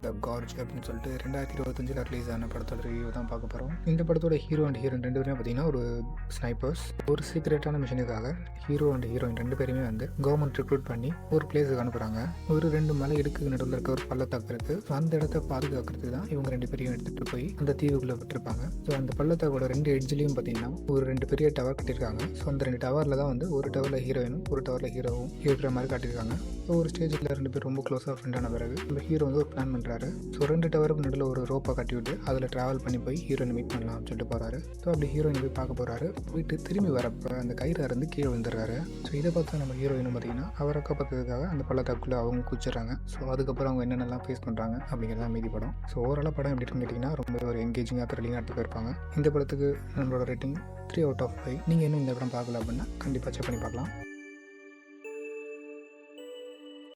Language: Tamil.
த கார்ஜ் அப்படின்னு சொல்லிட்டு 2025 ரிலீஸ் ஆன படத்தோட ரிவ்யூ தான் பார்க்க போகிறோம். இந்த படத்தோட ஹீரோ அண்ட் ஹீரோயின் ரெண்டு பேருமே பார்த்தீங்கன்னா ஒரு ஸ்னைப்பர்ஸ். ஒரு சீக்ரெட்டான மிஷனுக்காக ஹீரோ அண்ட் ஹீரோயின் ரெண்டு பேருமே வந்து கவர்மெண்ட் ரெக்ரூட் பண்ணி ஒரு பிளேஸுக்கு அனுப்புகிறாங்க. ஒரு 2 மலை இடுக்கு நடுவில் இருக்க ஒரு பள்ளத்தாக்கு இருக்குது. ஸோ அந்த இடத்த பாதுகாக்கிறதுக்கு தான் இவங்க 2 பேரையும் எடுத்துகிட்டு போய் அந்த தீவுக்குள்ளே விட்டுருப்பாங்க. ஸோ அந்த பள்ளத்தாக்கோட 2 எட்ஜ்லையும் பார்த்தீங்கன்னா ஒரு 2 பெரிய டவர் கட்டியிருக்காங்க. ஸோ அந்த 2 டவரில் தான் வந்து ஒரு டவரில் ஹீரோயினும் ஒரு டவரில் ஹீரோவும் இருக்கிற மாதிரி காட்டியிருக்காங்க. ஸோ ஒரு ஸ்டேஜில் 2 பேர் ரொம்ப க்ளோஸாக ஃப்ரெண்டான பிறகு நம்ம ஹீரோ வந்து ஒரு பிளான் பண்ணுறாரு. ஸோ 2 டவருக்கு நடுவில் ஒரு ரோப்பை கட்டி விட்டு அதில் ட்ராவல் பண்ணி போய் ஹீரோயினை மீட் பண்ணலாம் அப்படின்னு சொல்லிட்டு போகிறாரு. ஸோ அப்படி ஹீரோயின் போய் பார்க்க போகிறாரு. போயிட்டு திரும்பி வரப்போ அந்த கயிறு இருந்து கீழே வந்துடுறாரு. ஸோ இதை பார்த்து நம்ம ஹீரோயினும் பார்த்தீங்கன்னா அவரை காப்பாற்றுறதுக்காக அந்த பள்ளத்தாக்குள்ளே அவங்க குச்சிடுறாங்க. ஸோ அதுக்கப்புறம் அவங்க என்னென்னலாம் ஃபேஸ் பண்ணுறாங்க அப்படிங்கிறதான் மீதி படம். ஸோ ஓவராலாக படம் எப்படி இருக்குன்னு கேட்டிங்கன்னா ரொம்ப ஒரு எங்கேஜிங்காக த்ரில்லிங்காக எடுத்து போயிருப்பாங்க. இந்த படத்துக்கு நம்மளோட ரேட்டிங் 3 out of 5. நீங்கள் இன்னும் இந்த படம் பார்க்கல அப்படின்னா கண்டிப்பாக செக் பண்ணி பார்க்கலாம்.